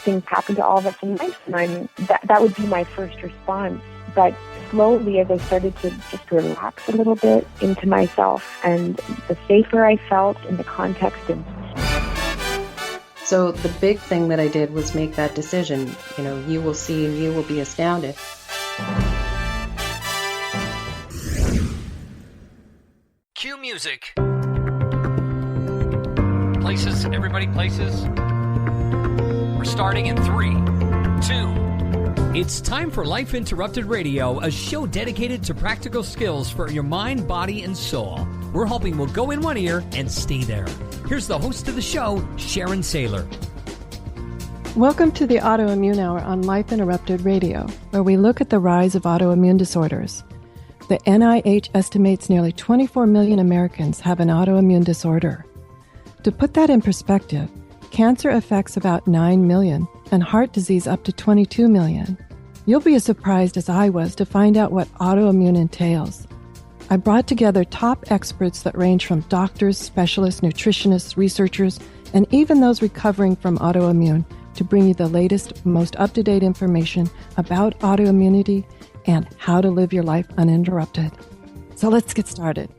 things happen to all of us in life, and that would be my first response. But slowly, as I started to just relax a little bit into myself, and the safer I felt in the context of... So the big thing that I did was make that decision. You will see and you will be astounded. Cue music. Places, everybody places. We're starting in 3, 2. It's time for Life Interrupted Radio, a show dedicated to practical skills for your mind, body, and soul. We're hoping we'll go in one ear and stay there. Here's the host of the show, Sharon Sayler. Welcome to the Autoimmune Hour on Life Interrupted Radio, where we look at the rise of autoimmune disorders. The NIH estimates nearly 24 million Americans have an autoimmune disorder. To put that in perspective, cancer affects about 9 million and heart disease up to 22 million. You'll be as surprised as I was to find out what autoimmune entails. I brought together top experts that range from doctors, specialists, nutritionists, researchers, and even those recovering from autoimmune to bring you the latest, most up-to-date information about autoimmunity and how to live your life uninterrupted. So let's get started.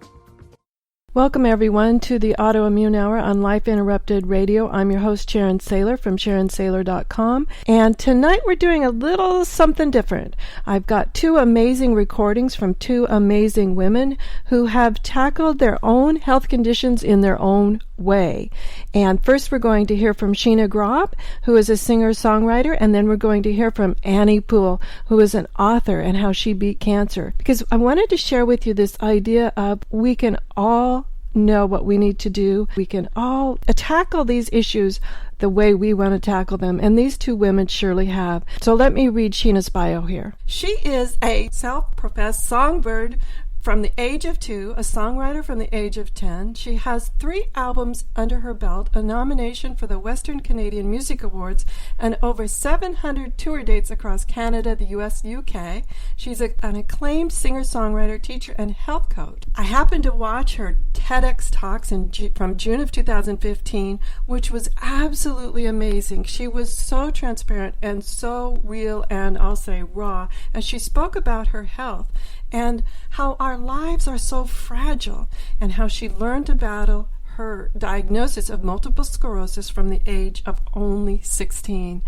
Welcome, everyone, to the Autoimmune Hour on Life Interrupted Radio. I'm your host, Sharon Sayler from SharonSayler.com. And tonight we're doing a little something different. I've got 2 amazing recordings from 2 amazing women who have tackled their own health conditions in their own way. And first we're going to hear from Sheena Grobb, who is a singer-songwriter, and then we're going to hear from Annie Poole, who is an author, and how she beat cancer. Because I wanted to share with you this idea of we can all know what we need to do. We can all tackle these issues the way we want to tackle them, and these 2 women surely have. So let me read Sheena's bio here. She is a self-professed songbird from the age of 2, a songwriter from the age of 10. She has 3 albums under her belt, a nomination for the Western Canadian Music Awards, and over 700 tour dates across Canada, the US, UK. She's an acclaimed singer-songwriter, teacher, and health coach. I happened to watch her TEDx talks from June of 2015, which was absolutely amazing. She was so transparent and so real, and I'll say raw, as she spoke about her health and how our lives are so fragile, and how she learned to battle her diagnosis of multiple sclerosis from the age of only 16.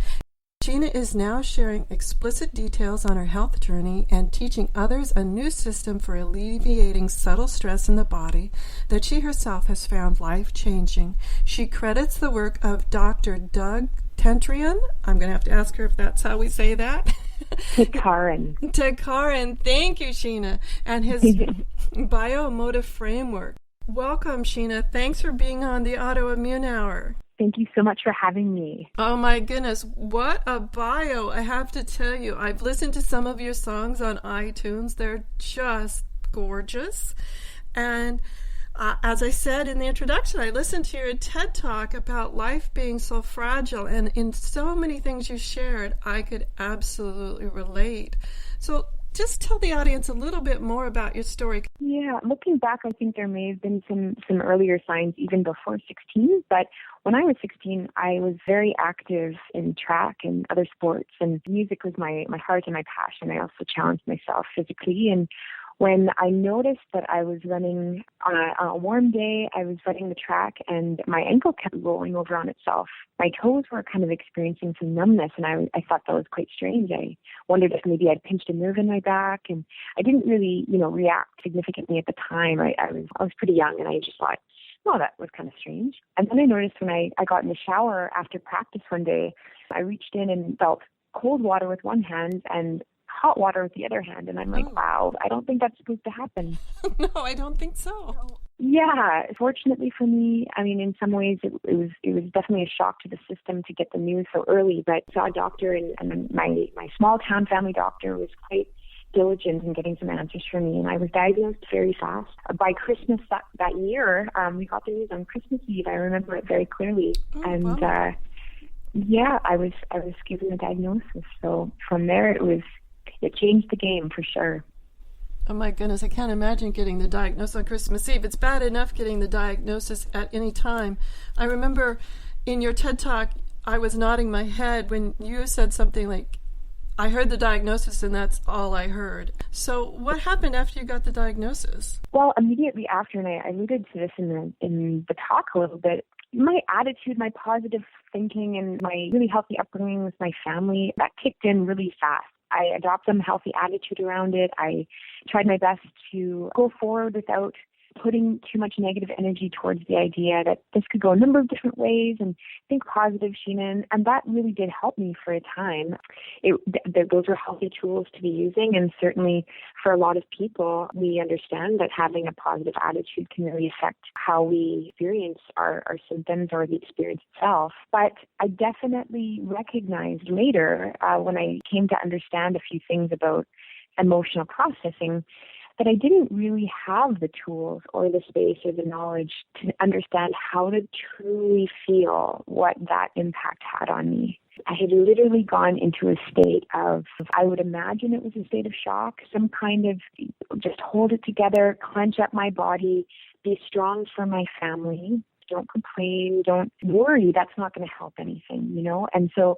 Sheena is now sharing explicit details on her health journey and teaching others a new system for alleviating subtle stress in the body that she herself has found life-changing. She credits the work of Dr. Doug Tentrian. I'm going to have to ask her if that's how we say that. Tekarin. Thank you, Sheena. And his bioemotive framework. Welcome, Sheena. Thanks for being on the Autoimmune Hour. Thank you so much for having me. Oh my goodness, what a bio. I have to tell you, I've listened to some of your songs on iTunes. They're just gorgeous. And as I said in the introduction, I listened to your TED Talk about life being so fragile, and in so many things you shared, I could absolutely relate. So just tell the audience a little bit more about your story. Yeah, looking back, I think there may have been some earlier signs even before 16, but when I was 16, I was very active in track and other sports, and music was my heart and my passion. I also challenged myself physically, and when I noticed that I was running on a warm day, I was running the track and my ankle kept rolling over on itself. My toes were kind of experiencing some numbness, and I thought that was quite strange. I wondered if maybe I'd pinched a nerve in my back, and I didn't really, react significantly at the time. I was pretty young, and I just thought, well, that was kind of strange. And then I noticed when I got in the shower after practice one day, I reached in and felt cold water with one hand and hot water with the other hand, and I'm like, wow, I don't think that's supposed to happen. No, I don't think so. Yeah, fortunately for me, I mean, in some ways it was definitely a shock to the system to get the news so early, but I saw a doctor, and my small town family doctor was quite diligent in getting some answers for me, and I was diagnosed very fast. By Christmas that year, we got the news on Christmas Eve. I remember it very clearly. Yeah, I was given a diagnosis. So from there, it changed the game for sure. Oh my goodness, I can't imagine getting the diagnosis on Christmas Eve. It's bad enough getting the diagnosis at any time. I remember in your TED Talk, I was nodding my head when you said something like, I heard the diagnosis and that's all I heard. So what happened after you got the diagnosis? Well, immediately after, and I alluded to this in the talk a little bit, my attitude, my positive thinking, and my really healthy upbringing with my family, that kicked in really fast. I adopted some healthy attitude around it. I tried my best to go forward without putting too much negative energy towards the idea that this could go a number of different ways, and think positive, Sheena. And that really did help me for a time. Those were healthy tools to be using. And certainly for a lot of people, we understand that having a positive attitude can really affect how we experience our symptoms or the experience itself. But I definitely recognized later when I came to understand a few things about emotional processing that I didn't really have the tools or the space or the knowledge to understand how to truly feel what that impact had on me. I had literally gone into a state of, I would imagine it was a state of shock, some kind of just hold it together, clench up my body, be strong for my family. Don't complain, don't worry, that's not going to help anything, And so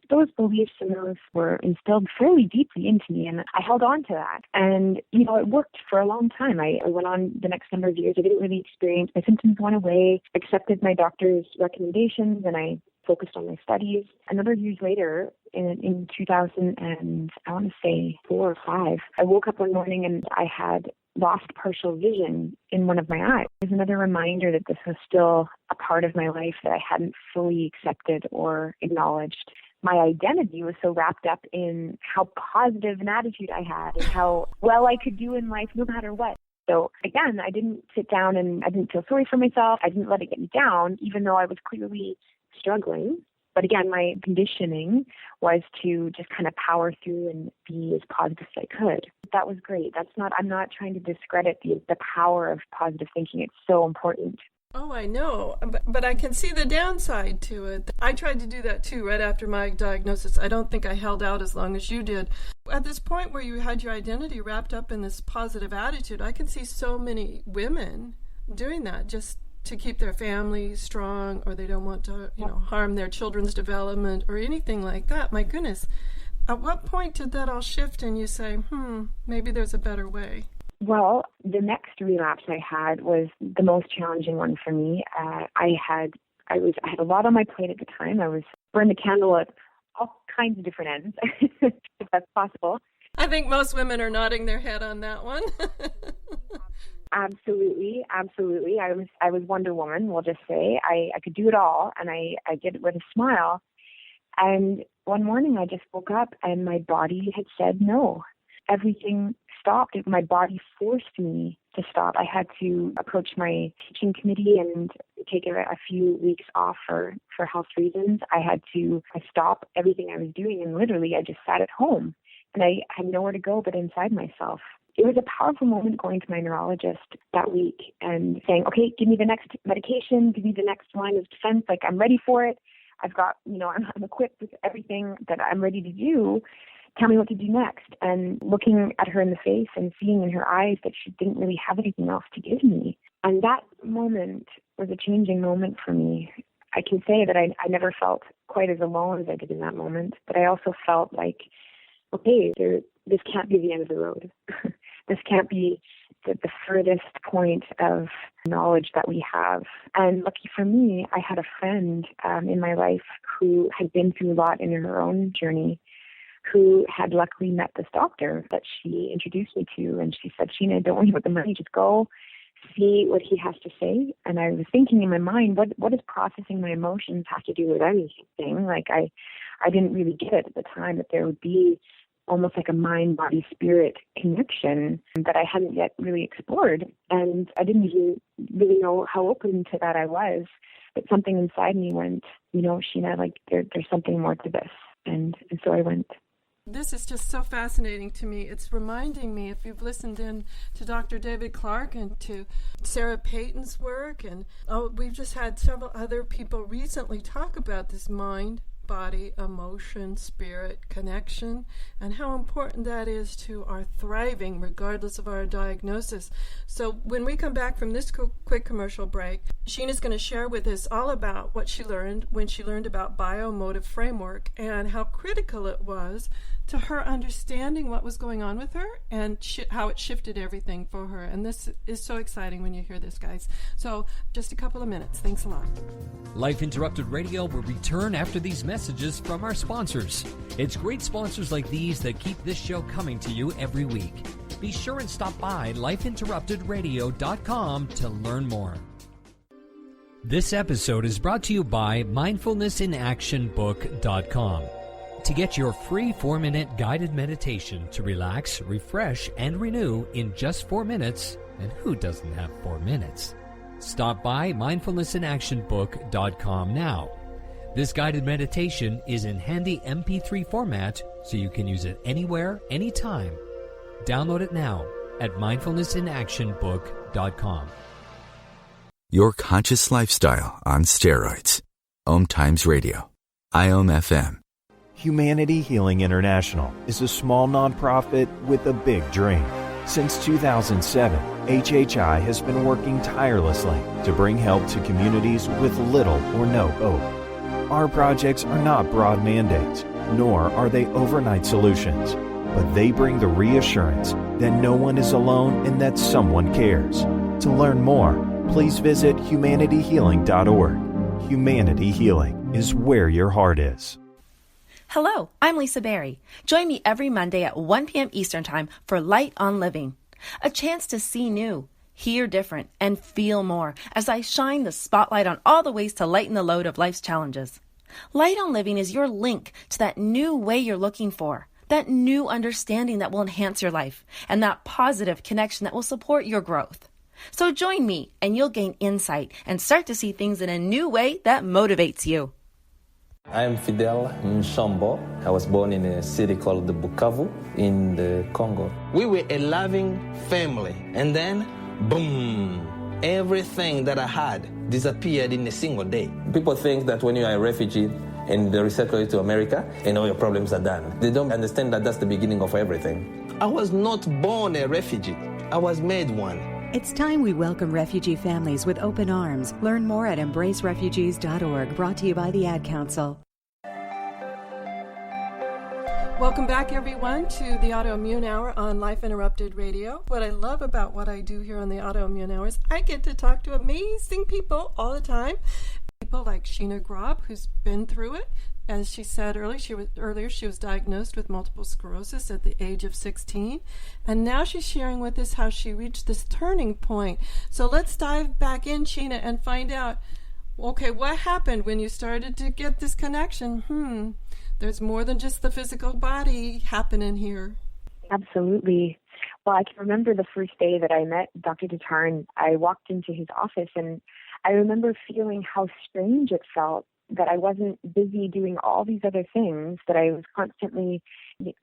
those beliefs and those were instilled fairly deeply into me, and I held on to that. And, it worked for a long time. I went on the next number of years. I didn't really experience, my symptoms went away, accepted my doctor's recommendations, and I focused on my studies. A number of years later, in 2000 and I want to say 4 or 5, I woke up one morning and I had lost partial vision in one of my eyes. It was another reminder that this was still a part of my life that I hadn't fully accepted or acknowledged. My identity was so wrapped up in how positive an attitude I had and how well I could do in life no matter what. So again, I didn't sit down and I didn't feel sorry for myself. I didn't let it get me down, even though I was clearly struggling. But again, my conditioning was to just kind of power through and be as positive as I could. That was great. I'm not trying to discredit the power of positive thinking. It's so important. Oh, I know, but I can see the downside to it. I tried to do that too right after my diagnosis. I don't think I held out as long as you did. At this point where you had your identity wrapped up in this positive attitude, I can see so many women doing that just to keep their family strong, or they don't want to, harm their children's development or anything like that. My goodness. At what point did that all shift and you say, maybe there's a better way? Well, the next relapse I had was the most challenging one for me. I had a lot on my plate at the time. I was burning the candle at all kinds of different ends, if that's possible. I think most women are nodding their head on that one. Absolutely. I was Wonder Woman, we'll just say. I could do it all, and I did it with a smile. And one morning I just woke up and my body had said no. Everything stopped. My body forced me to stop. I had to approach my teaching committee and take a few weeks off for health reasons. I had to stop everything I was doing, and literally I just sat at home and I had nowhere to go but inside myself. It was a powerful moment going to my neurologist that week and saying, okay, give me the next medication, give me the next line of defense. Like, I'm ready for it. I've got, I'm equipped with everything that I'm ready to do. Tell me what to do next. And looking at her in the face and seeing in her eyes that she didn't really have anything else to give me. And that moment was a changing moment for me. I can say that I never felt quite as alone as I did in that moment, but I also felt like, okay, this can't be the end of the road. This can't be the furthest point of knowledge that we have. And lucky for me, I had a friend in my life who had been through a lot in her own journey, who had luckily met this doctor that she introduced me to. And she said, Sheena, don't worry about the money, just go see what he has to say. And I was thinking in my mind, what does processing my emotions have to do with anything? Like I didn't really get it at the time that there would be almost like a mind, body, spirit connection that I hadn't yet really explored. And I didn't even really know how open to that I was. But something inside me went, Sheena, like there's something more to this. And so I went. This is just so fascinating to me. It's reminding me, if you've listened in to Dr. David Clark and to Sarah Payton's work, and we've just had several other people recently talk about this mind, body, emotion, spirit, connection, and how important that is to our thriving regardless of our diagnosis. So when we come back from this quick commercial break, Sheena's going to share with us all about what she learned when she learned about bioemotive framework and how critical it was to her understanding what was going on with her and how it shifted everything for her. And this is so exciting when you hear this, guys. So just a couple of minutes. Thanks a lot. Life Interrupted Radio will return after these messages from our sponsors. It's great sponsors like these that keep this show coming to you every week. Be sure and stop by lifeinterruptedradio.com to learn more. This episode is brought to you by mindfulnessinactionbook.com. To get your free 4-minute guided meditation to relax, refresh, and renew in just 4 minutes, and who doesn't have 4 minutes? Stop by mindfulnessinactionbook.com now. This guided meditation is in handy MP3 format, so you can use it anywhere, anytime. Download it now at mindfulnessinactionbook.com. Your conscious lifestyle on steroids. OMTimes Radio. IOM FM. Humanity Healing International is a small nonprofit with a big dream. Since 2007, HHI has been working tirelessly to bring help to communities with little or no hope. Our projects are not broad mandates, nor are they overnight solutions, but they bring the reassurance that no one is alone and that someone cares. To learn more, please visit humanityhealing.org. Humanity Healing is where your heart is. Hello, I'm Lisa Berry. Join me every Monday at 1 p.m. Eastern Time for Light on Living, a chance to see new, hear different, and feel more as I shine the spotlight on all the ways to lighten the load of life's challenges. Light on Living is your link to that new way you're looking for, that new understanding that will enhance your life, and that positive connection that will support your growth. So join me, and you'll gain insight and start to see things in a new way that motivates you. I'm Fidel Mshombo. I was born in a city called the Bukavu in the Congo. We were a loving family, and then, boom, everything that I had disappeared in a single day. People think that when you are a refugee and they resettle you to America, and all your problems are done. They don't understand that that's the beginning of everything. I was not born a refugee. I was made one. It's time we welcome refugee families with open arms. Learn more at embracerefugees.org, brought to you by the Ad Council. Welcome back, everyone, to the Autoimmune Hour on Life Interrupted Radio. What I love about what I do here on the Autoimmune Hour is I get to talk to amazing people all the time. People like Sheena Grobb, who's been through it. As she said earlier, she was diagnosed with multiple sclerosis at the age of 16. And now she's sharing with us how she reached this turning point. So let's dive back in, Sheena, and find out, okay, what happened when you started to get this connection? There's more than just the physical body happening here. Absolutely. Well, I can remember the first day that I met Dr. Tatarn. I walked into his office, and I remember feeling how strange it felt that I wasn't busy doing all these other things, that I was constantly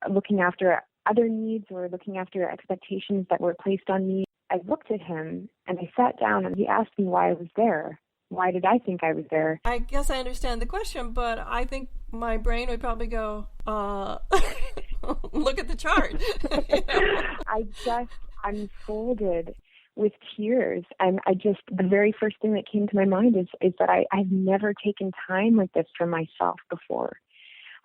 looking after other needs or looking after expectations that were placed on me. I looked at him and I sat down and he asked me why I was there. Why did I think I was there? I guess I understand the question, but I think my brain would probably go, look at the chart. I just unfolded with tears. And the very first thing that came to my mind is that I've never taken time like this for myself before.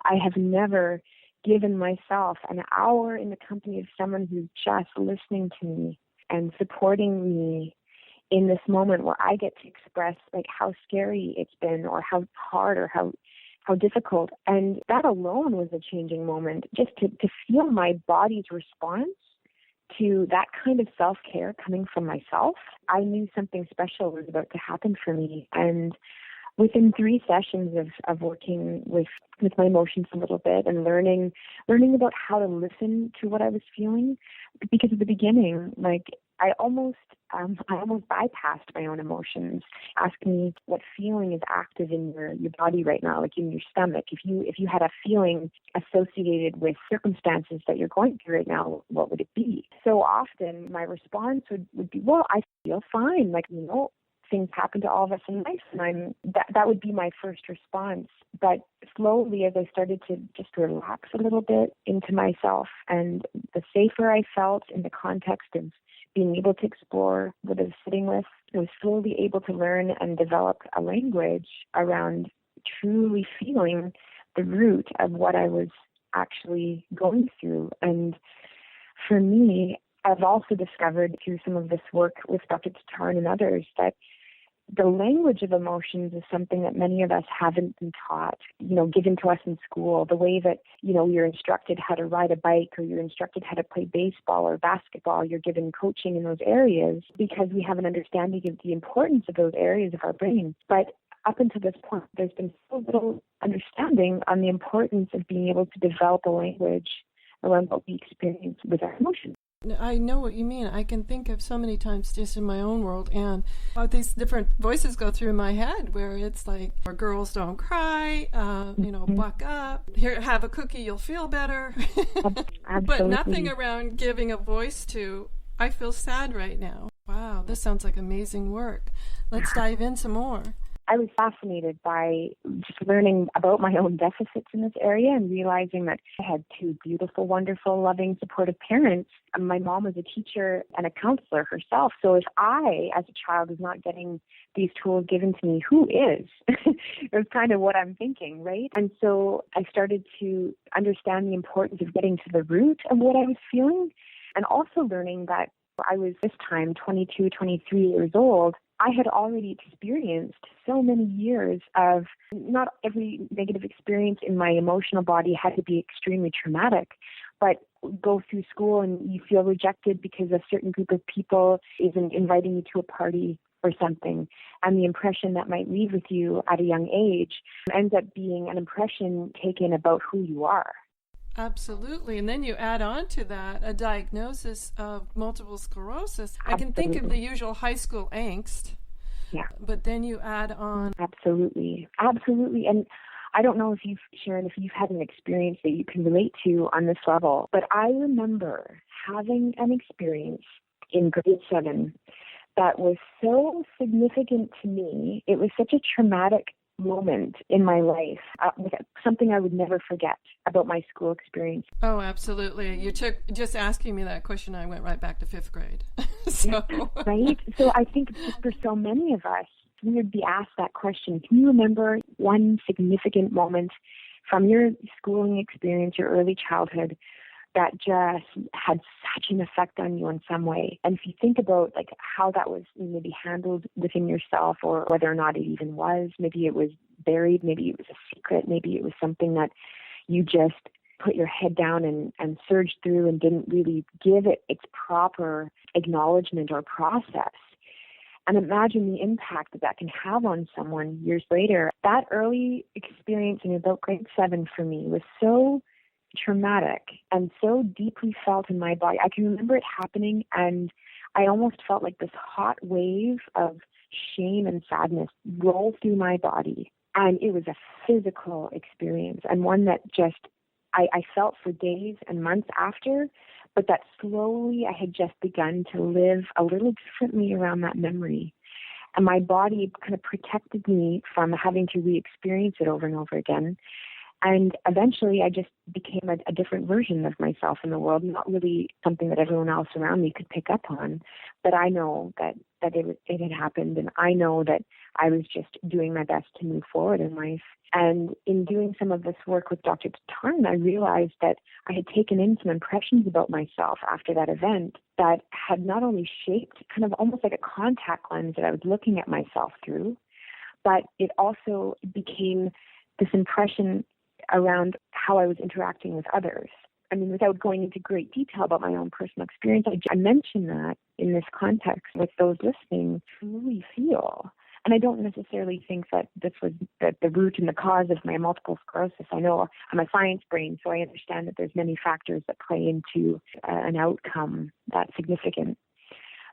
I have never given myself an hour in the company of someone who's just listening to me and supporting me in this moment where I get to express like how scary it's been or how hard or how difficult. And that alone was a changing moment, just to feel my body's response to that kind of self-care coming from myself. I knew something special was about to happen for me. And within 3 sessions of working with my emotions a little bit and learning about how to listen to what I was feeling, because at the beginning, like I almost bypassed my own emotions. Ask me what feeling is active in your body right now, like in your stomach. If you had a feeling associated with circumstances that you're going through right now, what would it be? So often my response would be, well, I feel fine. Like, things happen to all of us in life, and that would be my first response. But slowly, as I started to just relax a little bit into myself, and the safer I felt in the context of being able to explore what I was sitting with, I was slowly able to learn and develop a language around truly feeling the root of what I was actually going through. And for me, I've also discovered through some of this work with Dr. Tatarn and others that the language of emotions is something that many of us haven't been taught, given to us in school, the way that, you're instructed how to ride a bike, or you're instructed how to play baseball or basketball, you're given coaching in those areas because we have an understanding of the importance of those areas of our brain. But up until this point, there's been so little understanding on the importance of being able to develop a language around what we experience with our emotions. I know what you mean. I can think of so many times just in my own world, and these different voices go through my head where it's like, or girls don't cry, buck up, here, have a cookie, you'll feel better. But nothing around giving a voice to, I feel sad right now. Wow, this sounds like amazing work. Let's dive in some more. I was fascinated by just learning about my own deficits in this area and realizing that I had two beautiful, wonderful, loving, supportive parents. My mom was a teacher and a counselor herself. So if I, as a child, was not getting these tools given to me, who is? It was kind of what I'm thinking, right? And so I started to understand the importance of getting to the root of what I was feeling, and also learning that I was this time 22, 23 years old. I had already experienced so many years of, not every negative experience in my emotional body had to be extremely traumatic, but go through school and you feel rejected because a certain group of people isn't inviting you to a party or something, and the impression that might leave with you at a young age ends up being an impression taken about who you are. Absolutely. And then you add on to that a diagnosis of multiple sclerosis. Absolutely. I can think of the usual high school angst. Yeah. But then you add on. Absolutely. And I don't know if Sharon, if you've had an experience that you can relate to on this level, but I remember having an experience in grade 7 that was so significant to me. It was such a traumatic moment in my life, something I would never forget about my school experience. Oh, absolutely. You took, just asking me that question, I went right back to 5th grade. So. Right? So I think for so many of us, we would be asked that question. Can you remember one significant moment from your schooling experience, your early childhood, that just had such an effect on you in some way? And if you think about like how that was maybe handled within yourself, or whether or not it even was, maybe it was buried, maybe it was a secret, maybe it was something that you just put your head down and surged through and didn't really give it its proper acknowledgement or process. And imagine the impact that can have on someone years later. That early experience in about grade 7 for me was so traumatic and so deeply felt in my body. I can remember it happening, and I almost felt like this hot wave of shame and sadness roll through my body. And it was a physical experience, and one that just I felt for days and months after, but that slowly I had just begun to live a little differently around that memory. And my body kind of protected me from having to re-experience it over and over again. And eventually I just became a different version of myself in the world, not really something that everyone else around me could pick up on. But I know that it had happened, and I know that I was just doing my best to move forward in life. And in doing some of this work with Dr. Tatarn, I realized that I had taken in some impressions about myself after that event that had not only shaped kind of almost like a contact lens that I was looking at myself through, but it also became this impression around how I was interacting with others. I mean, without going into great detail about my own personal experience, I mention that in this context with those listening really feel. And I don't necessarily think that this was the root and the cause of my multiple sclerosis. I know I'm a science brain, so I understand that there's many factors that play into an outcome that's significant.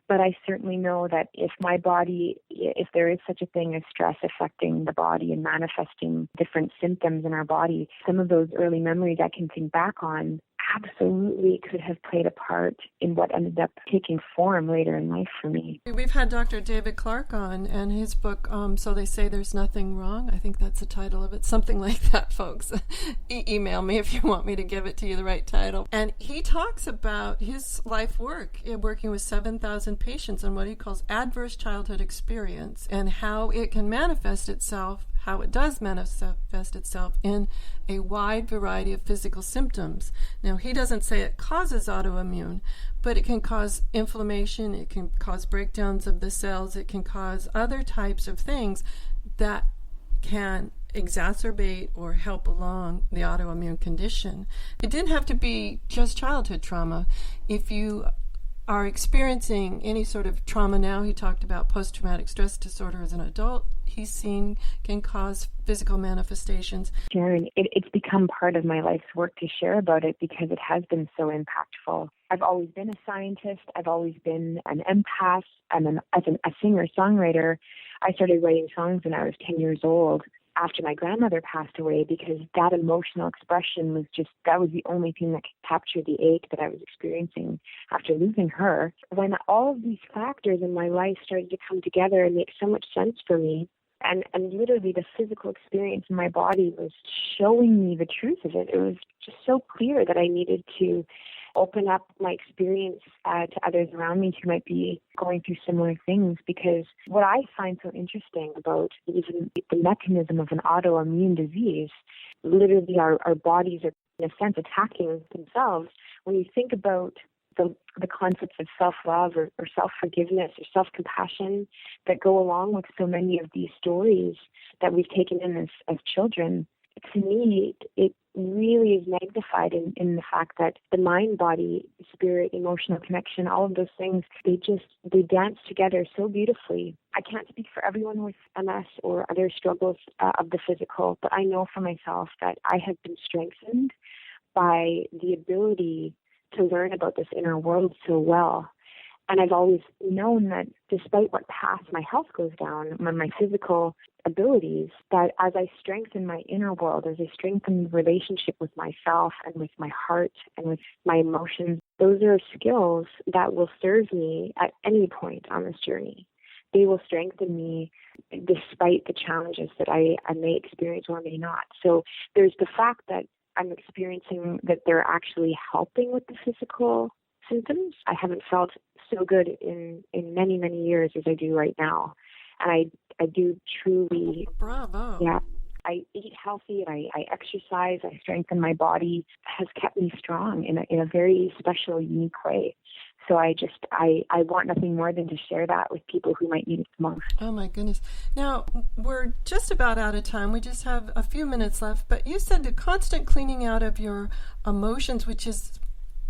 But I certainly know that if my body, if there is such a thing as stress affecting the body and manifesting different symptoms in our body, some of those early memories I can think back on absolutely could have played a part in what ended up taking form later in life for me. We've had Dr. David Clark on, and his book, So They Say There's Nothing Wrong. I think that's the title of it. Something like that, folks. Email me if you want me to give it to you the right title. And he talks about his life work, working with 7,000 patients on what he calls adverse childhood experience, and how it can manifest itself, how it does manifest itself in a wide variety of physical symptoms. Now, he doesn't say it causes autoimmune, but it can cause inflammation, it can cause breakdowns of the cells, it can cause other types of things that can exacerbate or help along the autoimmune condition. It didn't have to be just childhood trauma. If you are experiencing any sort of trauma now, he talked about post-traumatic stress disorder as an adult, he's seen can cause physical manifestations. Sharon, it's become part of my life's work to share about it because it has been so impactful. I've always been a scientist. I've always been an empath. As a singer-songwriter, I started writing songs when I was 10 years old after my grandmother passed away, because that emotional expression was that was the only thing that could capture the ache that I was experiencing after losing her. When all of these factors in my life started to come together and make so much sense for me, and literally the physical experience in my body was showing me the truth of it. It was just so clear that I needed to open up my experience to others around me who might be going through similar things, because what I find so interesting about even the mechanism of an autoimmune disease, literally our bodies are in a sense attacking themselves. When you think about the concepts of self-love or self-forgiveness or self-compassion that go along with so many of these stories that we've taken in as children, to me, it really is magnified in the fact that the mind, body, spirit, emotional connection, all of those things, they dance together so beautifully. I can't speak for everyone with MS or other struggles of the physical, but I know for myself that I have been strengthened by the ability to learn about this inner world so well. And I've always known that despite what path my health goes down, my physical abilities, that as I strengthen my inner world, as I strengthen the relationship with myself and with my heart and with my emotions, those are skills that will serve me at any point on this journey. They will strengthen me despite the challenges that I may experience or may not. So there's the fact that I'm experiencing that they're actually helping with the physical symptoms. I haven't felt so good in many, many years as I do right now. And I do truly... Bravo. Yeah. I eat healthy, and I exercise, I strengthen my body, has kept me strong in a very special, unique way. So I want nothing more than to share that with people who might need it the most. Oh my goodness. Now, we're just about out of time. We just have a few minutes left, but you said the constant cleaning out of your emotions, which is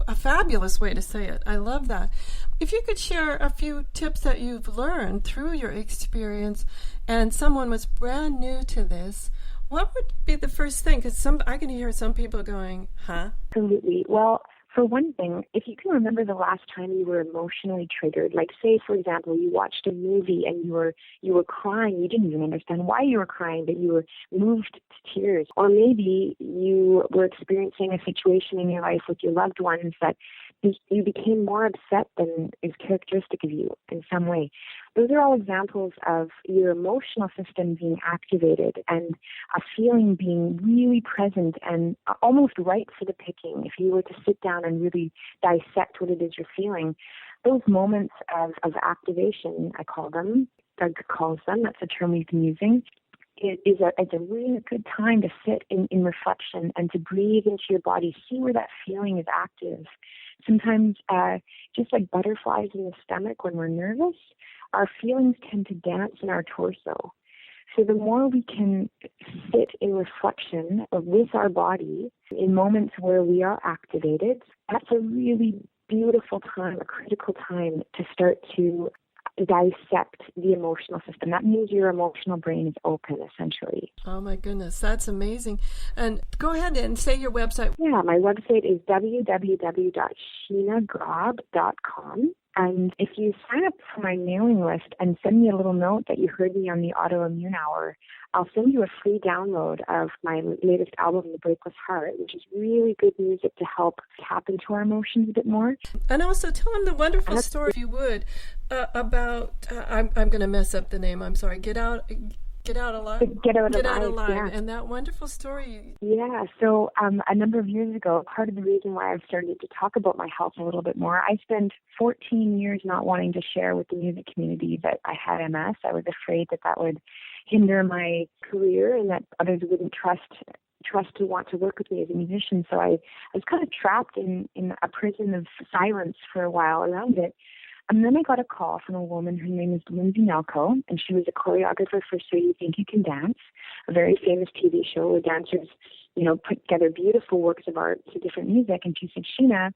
a fabulous way to say it. I love that. If you could share a few tips that you've learned through your experience and someone was brand new to this, what would be the first thing? Because I can hear some people going, huh? Absolutely. Well, for one thing, if you can remember the last time you were emotionally triggered, like say, for example, you watched a movie and you were crying, you didn't even understand why you were crying, but you were moved to tears. Or maybe you were experiencing a situation in your life with your loved ones that you became more upset than is characteristic of you in some way. Those are all examples of your emotional system being activated and a feeling being really present and almost ripe for the picking. If you were to sit down and really dissect what it is you're feeling, those moments of activation, I call them, Doug calls them, that's a term we've been using, it's a really good time to sit in reflection and to breathe into your body, see where that feeling is active. Sometimes, just like butterflies in the stomach when we're nervous, our feelings tend to dance in our torso. So the more we can sit in reflection with our body in moments where we are activated, that's a really beautiful time, a critical time to start to dissect the emotional system. That means your emotional brain is open, essentially. Oh my goodness, that's amazing. And go ahead and say your website. Yeah, my website is www.sheenagrobb.com. And if you sign up for my mailing list and send me a little note that you heard me on the Autoimmune Hour, I'll send you a free download of my latest album, The Breakless Heart, which is really good music to help tap into our emotions a bit more. And also tell them the wonderful story, if you would, about, I'm going to mess up the name, I'm sorry, Get Out Alive. Get Out Alive. Yeah. And that wonderful story. Yeah. So a number of years ago, part of the reason why I've started to talk about my health a little bit more, I spent 14 years not wanting to share with the music community that I had MS. I was afraid that would hinder my career and that others wouldn't trust to want to work with me as a musician. So I was kind of trapped in a prison of silence for a while around it. And then I got a call from a woman, her name is Lindsay Nelko, and she was a choreographer for So You Think You Can Dance, a very famous TV show where dancers, put together beautiful works of art to different music. And she said, Sheena,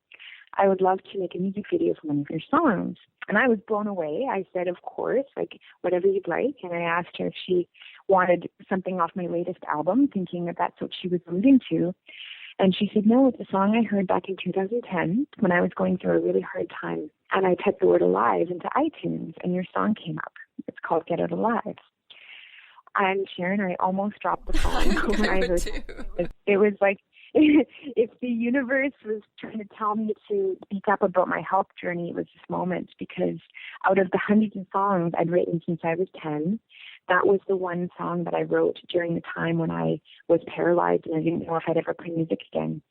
I would love to make a music video for one of your songs. And I was blown away. I said, of course, whatever you'd like. And I asked her if she wanted something off my latest album, thinking that that's what she was alluding to. And she said, no, it's a song I heard back in 2010 when I was going through a really hard time. And I typed the word alive into iTunes, and your song came up. It's called Get Out Alive. And Sharon, I almost dropped the phone when I heard it. It was like if the universe was trying to tell me to speak up about my health journey, it was this moment, because out of the hundreds of songs I'd written since I was 10, that was the one song that I wrote during the time when I was paralyzed and I didn't know if I'd ever play music again.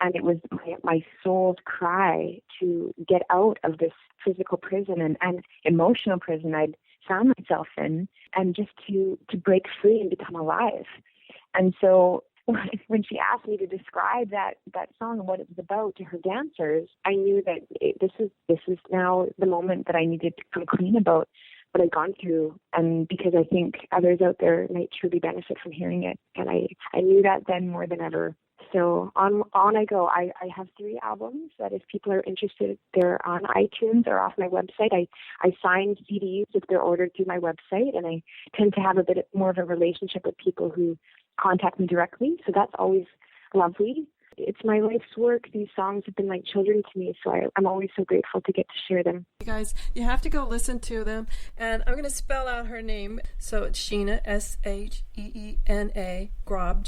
And it was my soul's cry to get out of this physical prison and emotional prison I'd found myself in, and just to break free and become alive. And so when she asked me to describe that song and what it was about to her dancers, I knew that this is now the moment that I needed to come clean about what I'd gone through, and because I think others out there might truly benefit from hearing it. And I knew that then more than ever. So on I go. I have 3 albums that if people are interested, they're on iTunes or off my website. I sign CDs if they're ordered through my website, and I tend to have a bit more of a relationship with people who contact me directly. So that's always lovely. It's my life's work. These songs have been like children to me, so I'm always so grateful to get to share them. You guys, you have to go listen to them. And I'm going to spell out her name. So it's Sheena, Sheena, Grobb,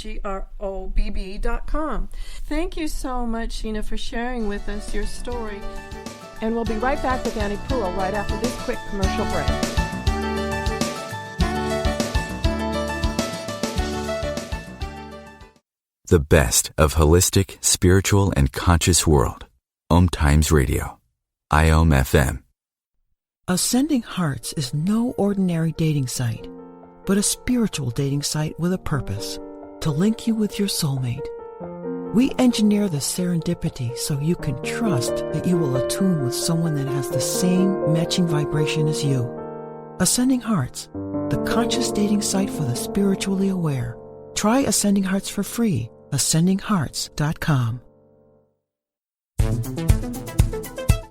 GROBB.com. Thank you so much, Sheena, for sharing with us your story. And we'll be right back with Annie Poole right after this quick commercial break. The best of holistic, spiritual, and conscious world. OMTimes Radio. IOM-FM. Ascending Hearts is no ordinary dating site, but a spiritual dating site with a purpose, to link you with your soulmate. We engineer the serendipity so you can trust that you will attune with someone that has the same matching vibration as you. Ascending Hearts, the conscious dating site for the spiritually aware. Try Ascending Hearts for free. AscendingHearts.com.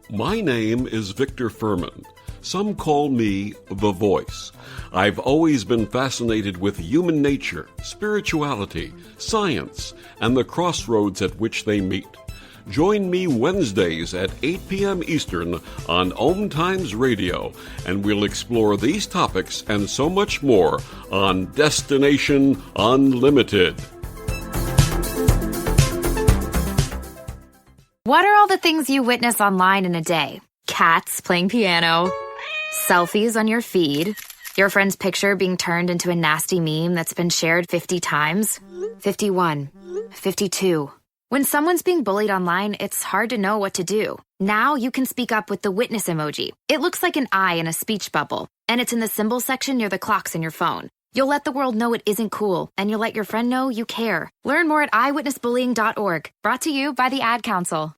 My name is Victor Furman. Some call me The Voice. I've always been fascinated with human nature, spirituality, science, and the crossroads at which they meet. Join me Wednesdays at 8 p.m. Eastern on OMTimes Radio, and we'll explore these topics and so much more on Destination Unlimited. What are all the things you witness online in a day? Cats playing piano, selfies on your feed, your friend's picture being turned into a nasty meme that's been shared 50 times, 51, 52. When someone's being bullied online, it's hard to know what to do. Now you can speak up with the witness emoji. It looks like an eye in a speech bubble, and it's in the symbol section near the clocks in your phone. You'll let the world know it isn't cool, and you'll let your friend know you care. Learn more at eyewitnessbullying.org. Brought to you by the Ad Council.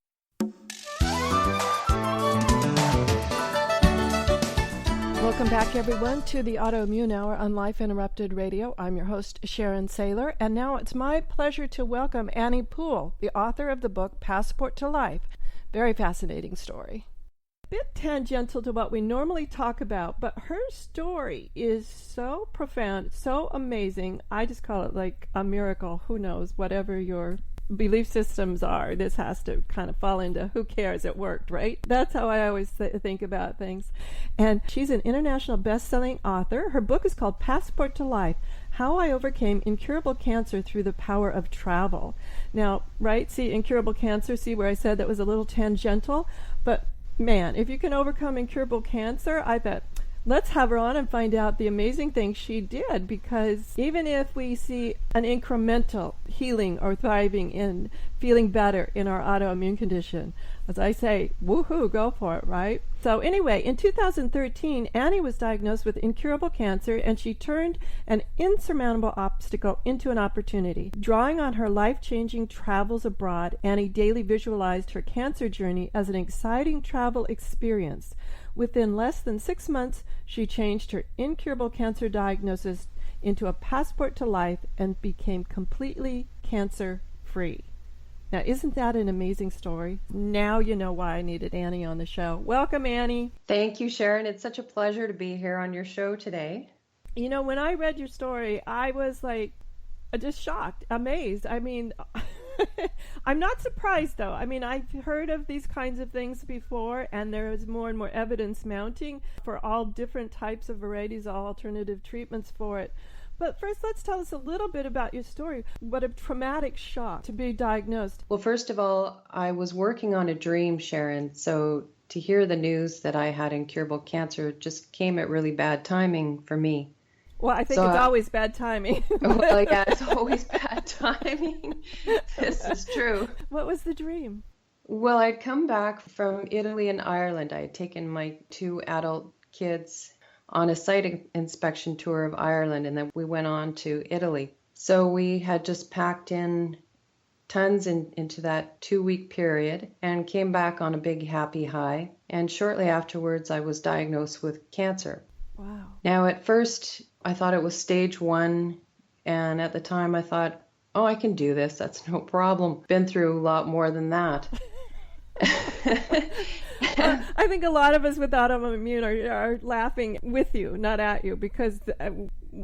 Welcome back, everyone, to the Autoimmune Hour on Life Interrupted Radio. I'm your host, Sharon Sayler, and now it's my pleasure to welcome Annie Poole, the author of the book Passport to Life. Very fascinating story. A bit tangential to what we normally talk about, but her story is so profound, so amazing. I just call it like a miracle. Who knows, whatever your belief systems are, this has to kind of fall into who cares, it worked, right? That's how I always think about things. And she's an international best-selling author. Her book is called Passport to Life: How I Overcame Incurable Cancer Through the Power of Travel. Now, right, see, incurable cancer, see where I said that was a little tangential? But man, if you can overcome incurable cancer, I bet. Let's have her on and find out the amazing things she did, because even if we see an incremental healing or thriving in feeling better in our autoimmune condition, as I say, woohoo, go for it, right? So anyway, in 2013, Annie was diagnosed with incurable cancer, and she turned an insurmountable obstacle into an opportunity. Drawing on her life-changing travels abroad, Annie daily visualized her cancer journey as an exciting travel experience. Within less than 6 months, she changed her incurable cancer diagnosis into a passport to life and became completely cancer-free. Now, isn't that an amazing story? Now you know why I needed Annie on the show. Welcome, Annie. Thank you, Sharon. It's such a pleasure to be here on your show today. You know, when I read your story, I was like just shocked, amazed. I mean, I'm not surprised, though. I mean, I've heard of these kinds of things before, and there is more and more evidence mounting for all different types of varieties, all alternative treatments for it. But first, let's tell us a little bit about your story. What a traumatic shock to be diagnosed. Well, first of all, I was working on a dream, Sharon. So to hear the news that I had incurable cancer just came at really bad timing for me. Well, I think it's always bad timing. Well, yeah, it's always bad timing. This is true. What was the dream? Well, I'd come back from Italy and Ireland. I had taken my 2 adult kids on a site inspection tour of Ireland, and then we went on to Italy. So we had just packed in tons into that 2-week period and came back on a big happy high. And shortly afterwards, I was diagnosed with cancer. Wow. Now, at first, I thought it was stage 1, and at the time I thought, oh, I can do this. That's no problem. Been through a lot more than that. I think a lot of us with autoimmune are laughing with you, not at you, because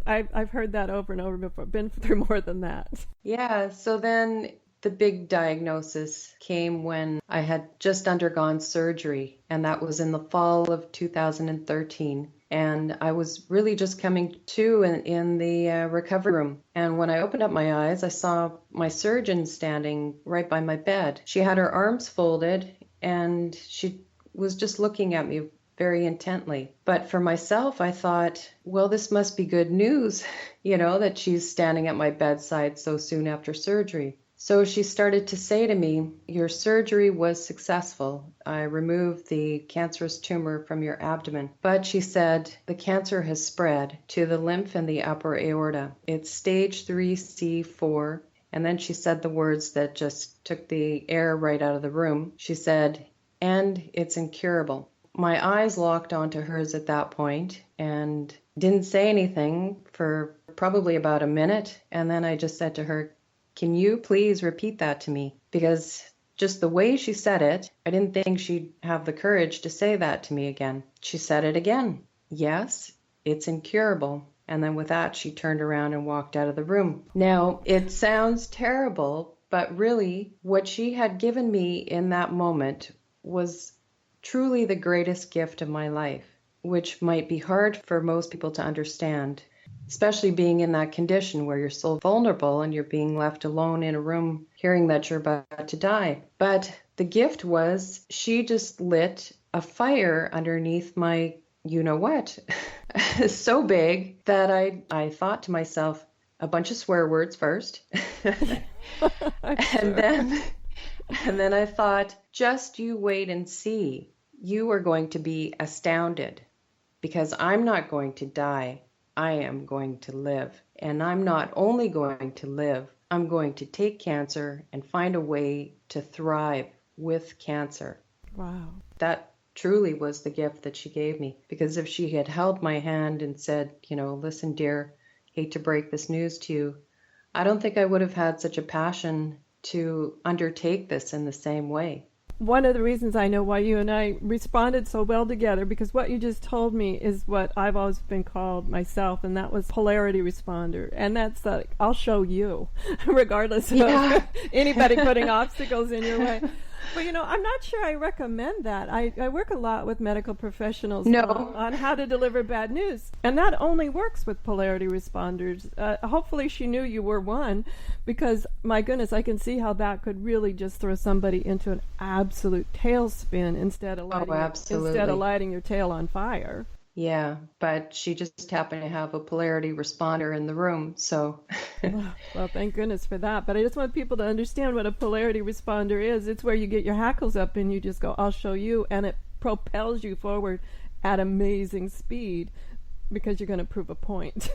I've heard that over and over before. Been through more than that. Yeah, so then the big diagnosis came when I had just undergone surgery, and that was in the fall of 2013. And I was really just coming to in the recovery room. And when I opened up my eyes, I saw my surgeon standing right by my bed. She had her arms folded, and she was just looking at me very intently. But for myself, I thought, well, this must be good news, that she's standing at my bedside so soon after surgery. So she started to say to me, your surgery was successful. I removed the cancerous tumor from your abdomen. But she said, the cancer has spread to the lymph and the upper aorta. It's stage 3C4. And then she said the words that just took the air right out of the room. She said, and it's incurable. My eyes locked onto hers at that point and didn't say anything for probably about a minute. And then I just said to her, can you please repeat that to me? Because just the way she said it, I didn't think she'd have the courage to say that to me again. She said it again. Yes, it's incurable. And then with that, she turned around and walked out of the room. Now, it sounds terrible, but really what she had given me in that moment was truly the greatest gift of my life, which might be hard for most people to understand. Especially being in that condition where you're so vulnerable and you're being left alone in a room hearing that you're about to die. But the gift was she just lit a fire underneath my you-know-what. So big that I thought to myself, a bunch of swear words first. and then I thought, just you wait and see. You are going to be astounded because I'm not going to die. I am going to live. And I'm not only going to live, I'm going to take cancer and find a way to thrive with cancer. Wow. That truly was the gift that she gave me. Because if she had held my hand and said, listen, dear, hate to break this news to you, I don't think I would have had such a passion to undertake this in the same way. One of the reasons I know why you and I responded so well together, because what you just told me is what I've always been called myself, and that was polarity responder. And that's like, I'll show you, regardless of anybody putting obstacles in your way. But, I'm not sure I recommend that. I work a lot with medical professionals on how to deliver bad news. And that only works with polarity responders. Hopefully she knew you were one, because, my goodness, I can see how that could really just throw somebody into an absolute tailspin instead of lighting your tail on fire. Yeah, but she just happened to have a polarity responder in the room, so... Well, thank goodness for that. But I just want people to understand what a polarity responder is. It's where you get your hackles up and you just go, I'll show you, and it propels you forward at amazing speed because you're going to prove a point.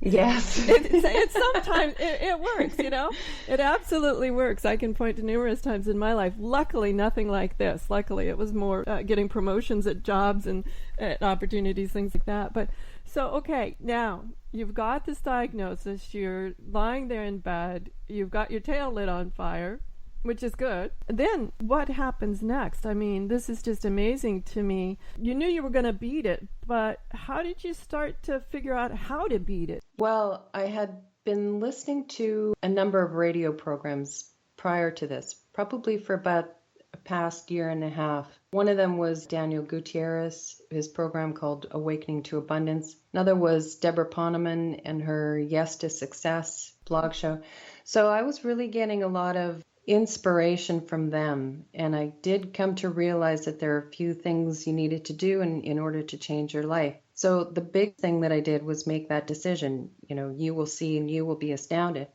Yes. It's sometimes, it works, It absolutely works. I can point to numerous times in my life. Luckily, nothing like this. Luckily, it was more getting promotions at jobs and at opportunities, things like that. But so, okay, now you've got this diagnosis. You're lying there in bed. You've got your tail lit on fire, which is good. Then what happens next? I mean, this is just amazing to me. You knew you were going to beat it, but how did you start to figure out how to beat it? Well, I had been listening to a number of radio programs prior to this, probably for about a past year and a half. One of them was Daniel Gutierrez, his program called Awakening to Abundance. Another was Deborah Poneman and her Yes to Success blog show. So I was really getting a lot of inspiration from them, and I did come to realize that there are a few things you needed to do in order to change your life. So the big thing that I did was make that decision. You will see and you will be astounded.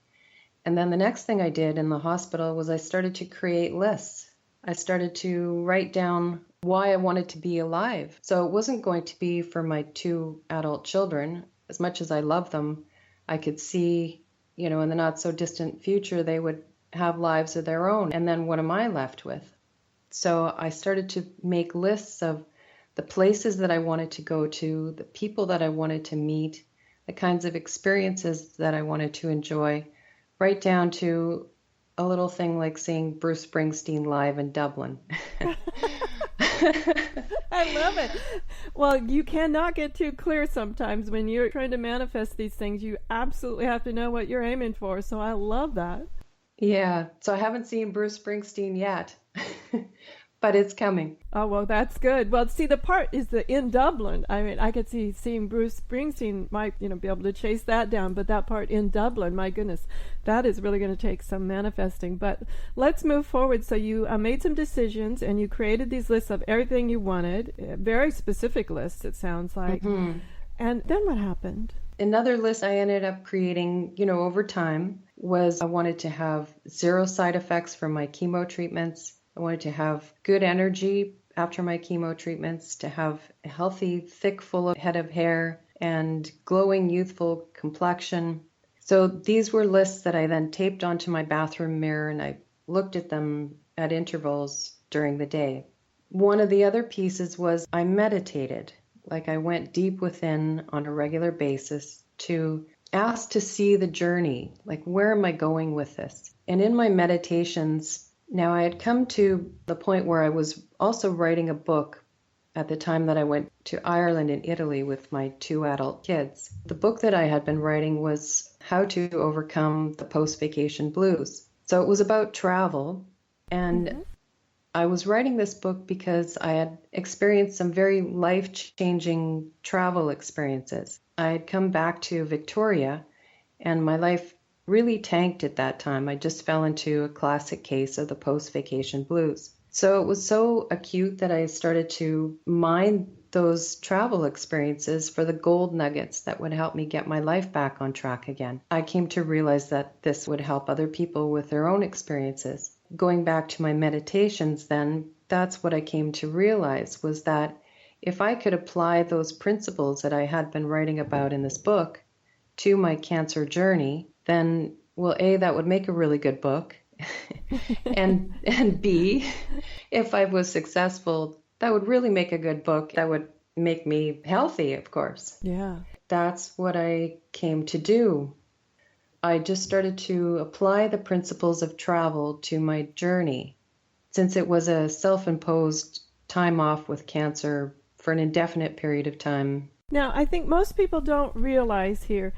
And then the next thing I did in the hospital was I started to create lists. I started to write down why I wanted to be alive. So it wasn't going to be for my 2 adult children. As much as I love them, I could see, in the not so distant future, they would have lives of their own. And then what am I left with? So I started to make lists of the places that I wanted to go to, the people that I wanted to meet, the kinds of experiences that I wanted to enjoy, right down to a little thing like seeing Bruce Springsteen live in Dublin. I love it. Well, you cannot get too clear sometimes when you're trying to manifest these things. You absolutely have to know what you're aiming for. So I love that. Yeah, so I haven't seen Bruce Springsteen yet, but it's coming. Oh, well, that's good. Well, see, the part is in Dublin. I mean, I could see seeing Bruce Springsteen might, be able to chase that down, but that part in Dublin, my goodness, that is really going to take some manifesting. But let's move forward. So you made some decisions and you created these lists of everything you wanted, very specific lists, it sounds like. Mm-hmm. And then what happened? Another list I ended up creating, over time was I wanted to have 0 side effects from my chemo treatments. I wanted to have good energy after my chemo treatments, to have a healthy, thick, full head of hair, and glowing, youthful complexion. So these were lists that I then taped onto my bathroom mirror, and I looked at them at intervals during the day. One of the other pieces was I meditated. Like I went deep within on a regular basis to ask to see the journey, like where am I going with this? And in my meditations, now I had come to the point where I was also writing a book at the time that I went to Ireland and Italy with my 2 adult kids. The book that I had been writing was How to Overcome the Post-Vacation Blues. So it was about travel, and I was writing this book because I had experienced some very life-changing travel experiences. I had come back to Victoria, and my life really tanked at that time. I just fell into a classic case of the post-vacation blues. So it was so acute that I started to mine those travel experiences for the gold nuggets that would help me get my life back on track again. I came to realize that this would help other people with their own experiences. Going back to my meditations then, that's what I came to realize, was that if I could apply those principles that I had been writing about in this book to my cancer journey, then, well, A, that would make a really good book, and B, if I was successful, that would really make a good book. That would make me healthy, of course. Yeah. That's what I came to do. I just started to apply the principles of travel to my journey. since it was a self-imposed time off with cancer for an indefinite period of time. Now, I think most people don't realize here,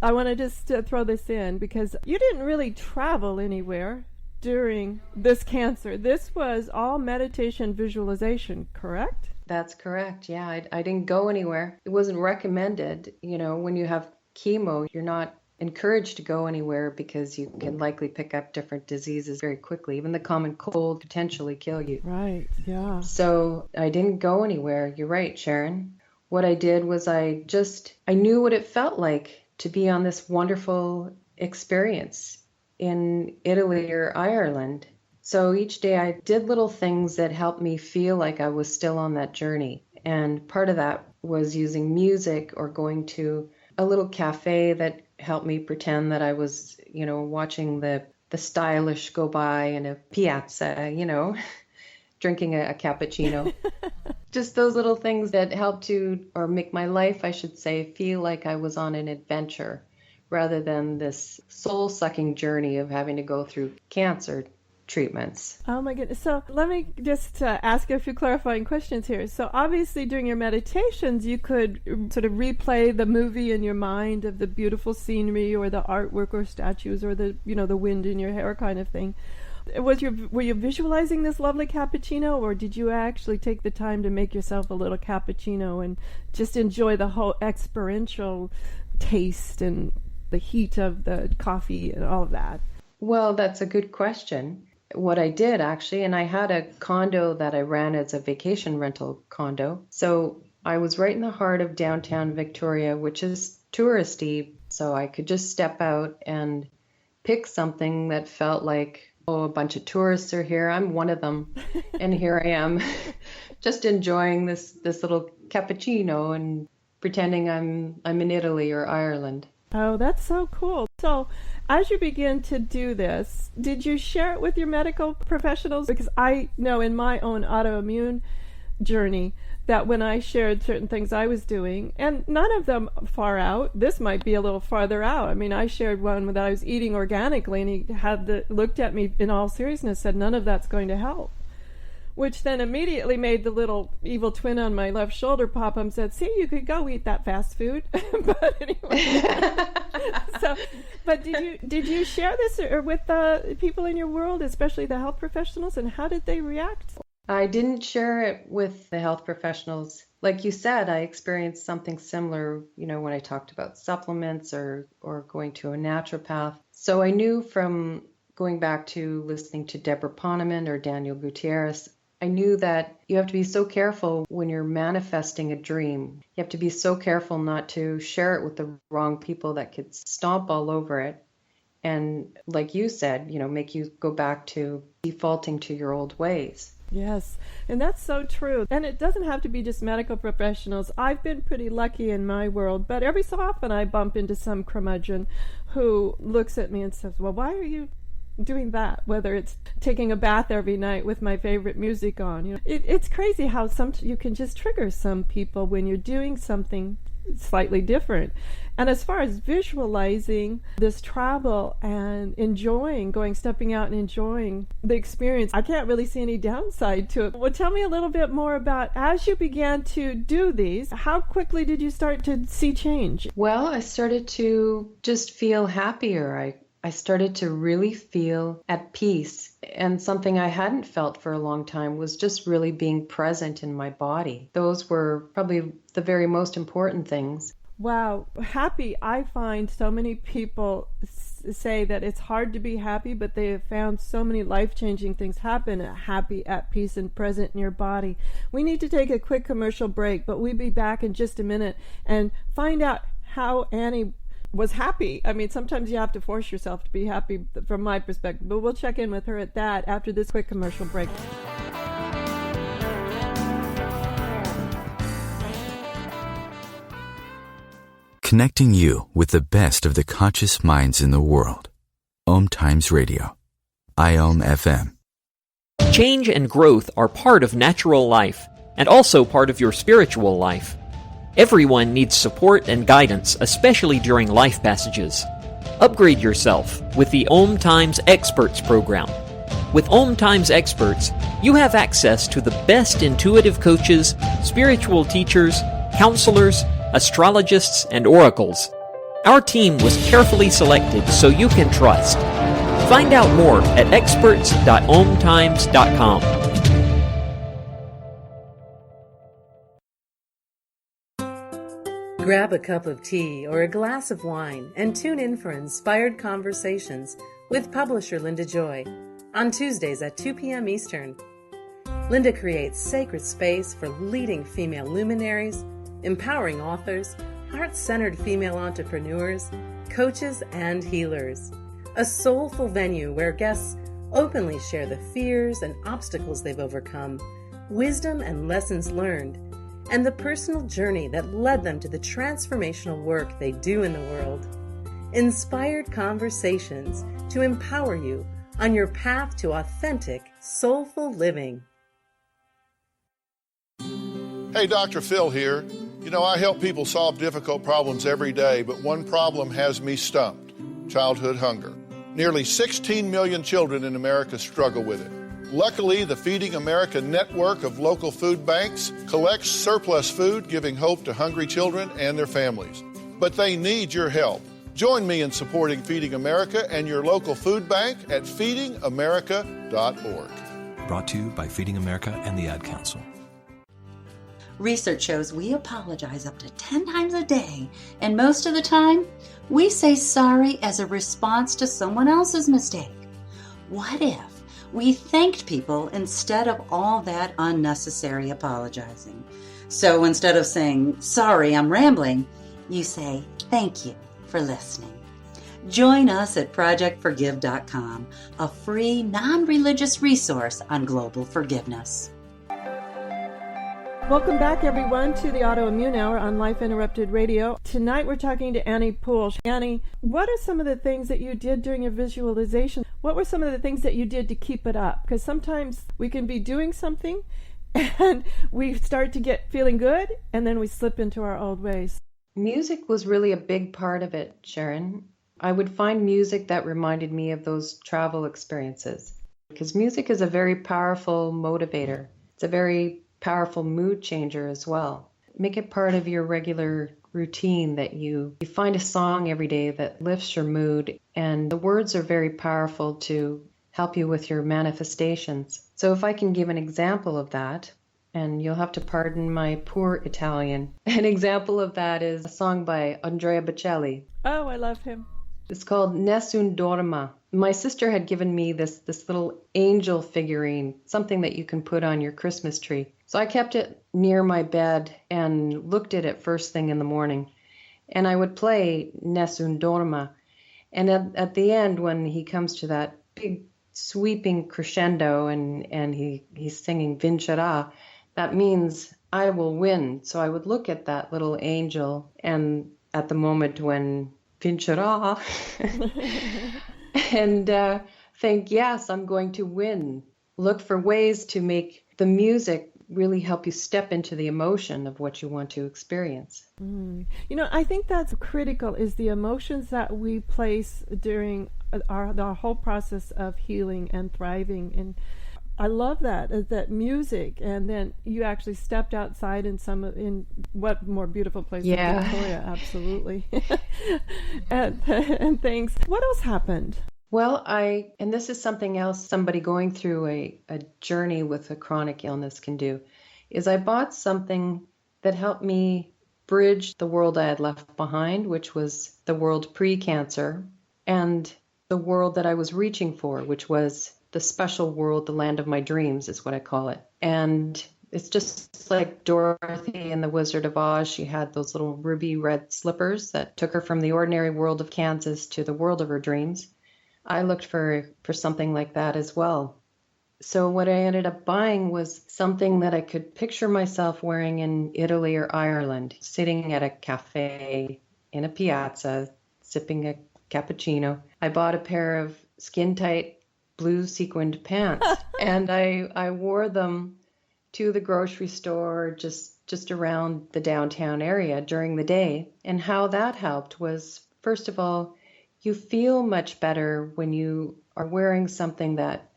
I want to just throw this in, because you didn't really travel anywhere during this cancer. This was all meditation visualization, correct? That's correct. Yeah, I didn't go anywhere. It wasn't recommended. You know, when you have chemo, you're not encouraged to go anywhere because you can likely pick up different diseases very quickly. Even the common cold potentially kill you. Right, yeah. So I didn't go anywhere. You're right, Sharon. What I did was I knew what it felt like to be on this wonderful experience in Italy or Ireland. So each day I did little things that helped me feel like I was still on that journey. And part of that was using music or going to a little cafe that helped me pretend that I was, watching the stylish go by in a piazza, drinking a cappuccino. Just those little things that helped or make my life, I should say, feel like I was on an adventure rather than this soul-sucking journey of having to go through cancer treatments. Oh my goodness. So let me just ask you a few clarifying questions here. So obviously during your meditations, you could sort of replay the movie in your mind of the beautiful scenery or the artwork or statues or the wind in your hair kind of thing. Were you visualizing this lovely cappuccino, or did you actually take the time to make yourself a little cappuccino and just enjoy the whole experiential taste and the heat of the coffee and all of that? Well, that's a good question. What I did actually, and I had a condo that I ran as a vacation rental condo. So I was right in the heart of downtown Victoria, which is touristy. So I could just step out and pick something that felt like, a bunch of tourists are here. I'm one of them. And here I am just enjoying this little cappuccino and pretending I'm in Italy or Ireland. Oh, that's so cool. So as you begin to do this, did you share it with your medical professionals? Because I know in my own autoimmune journey that when I shared certain things I was doing, and none of them far out, this might be a little farther out. I mean, I shared one that I was eating organically, and he looked at me in all seriousness, said, none of that's going to help. Which then immediately made the little evil twin on my left shoulder pop up and said, see, you could go eat that fast food. But anyway. But did you share this with the people in your world, especially the health professionals, and how did they react? I didn't share it with the health professionals. Like you said, I experienced something similar, when I talked about supplements or going to a naturopath. So I knew from going back to listening to Deborah Poneman or Daniel Gutierrez, I knew that you have to be so careful when you're manifesting a dream. You have to be so careful not to share it with the wrong people that could stomp all over it. And like you said, make you go back to defaulting to your old ways. Yes, and that's so true. And it doesn't have to be just medical professionals. I've been pretty lucky in my world, but every so often I bump into some curmudgeon who looks at me and says, well, why are you doing that? Whether it's taking a bath every night with my favorite music on. It's crazy how you can just trigger some people when you're doing something slightly different. And as far as visualizing this travel and stepping out and enjoying the experience, I can't really see any downside to it. Well, tell me a little bit more about, as you began to do these, how quickly did you start to see change? Well, I started to just feel happier. I started to really feel at peace. And something I hadn't felt for a long time was just really being present in my body. Those were probably the very most important things. Wow. Happy. I find so many people say that it's hard to be happy, but they have found so many life-changing things happen happy, at peace, and present in your body. We need to take a quick commercial break, but we'll be back in just a minute and find out how Annie was happy. I mean, sometimes you have to force yourself to be happy from my perspective, but we'll check in with her at that after this quick commercial break. Connecting you with the best of the conscious minds in the world. OMTimes Radio. IOM FM. Change and growth are part of natural life and also part of your spiritual life. Everyone needs support and guidance, especially during life passages. Upgrade yourself with the OMTimes Experts Program. With OMTimes experts, you have access to the best intuitive coaches, spiritual teachers, counselors, astrologists, and oracles. Our team was carefully selected so you can trust. Find out more at experts.omtimes.com. Grab a cup of tea or a glass of wine and tune in for Inspired Conversations with publisher Linda Joy on Tuesdays at 2 p.m. Eastern. Linda creates sacred space for leading female luminaries, empowering authors, heart-centered female entrepreneurs, coaches, and healers. A soulful venue where guests openly share the fears and obstacles they've overcome, wisdom and lessons learned, and the personal journey that led them to the transformational work they do in the world. Inspired Conversations to empower you on your path to authentic, soulful living. Hey, Dr. Phil here. You know, I help people solve difficult problems every day, but one problem has me stumped: childhood hunger. Nearly 16 million children in America struggle with it. Luckily, the Feeding America network of local food banks collects surplus food, giving hope to hungry children and their families. But they need your help. Join me in supporting Feeding America and your local food bank at feedingamerica.org. Brought to you by Feeding America and the Ad Council. Research shows we apologize up to 10 times a day, and most of the time, we say sorry as a response to someone else's mistake. What if we thanked people instead of all that unnecessary apologizing? So instead of saying, sorry, I'm rambling, you say, thank you for listening. Join us at projectforgive.com, a free, non-religious resource on global forgiveness. Welcome back, everyone, to the Autoimmune Hour on Life Interrupted Radio. Tonight we're talking to Annie Poole. Annie, what are some of the things that you did during your visualization? What were some of the things that you did to keep it up? Because sometimes we can be doing something and we start to get feeling good, and then we slip into our old ways. Music was really a big part of it, Sharon. I would find music that reminded me of those travel experiences, because music is a very powerful motivator. It's a very powerful mood changer as well. Make it part of your regular routine that you find a song every day that lifts your mood, and the words are very powerful to help you with your manifestations. So if I can give an example of that, and you'll have to pardon my poor Italian, an example of that is a song by Andrea Bocelli. Oh, I love him. It's called Nessun Dorma. My sister had given me this little angel figurine, something that you can put on your Christmas tree. So I kept it near my bed and looked at it first thing in the morning. And I would play Nessun Dorma. And at the end, when he comes to that big sweeping crescendo and he's singing Vincerà, that means I will win. So I would look at that little angel, and at the moment when Vincerà, and think, yes, I'm going to win. Look for ways to make the music really help you step into the emotion of what you want to experience. You know, I think that's critical, is the emotions that we place during our whole process of healing and thriving. And I love that music, and then you actually stepped outside in what more beautiful place than Victoria, absolutely. and things. What else happened? Well, and this is something else somebody going through a journey with a chronic illness can do, is I bought something that helped me bridge the world I had left behind, which was the world pre-cancer, and the world that I was reaching for, which was the special world, the land of my dreams is what I call it. And it's just like Dorothy in The Wizard of Oz. She had those little ruby red slippers that took her from the ordinary world of Kansas to the world of her dreams. I looked for something like that as well. So what I ended up buying was something that I could picture myself wearing in Italy or Ireland, sitting at a cafe in a piazza, sipping a cappuccino. I bought a pair of skin-tight blue sequined pants, and I wore them to the grocery store just around the downtown area during the day. And how that helped was, first of all, you feel much better when you are wearing something that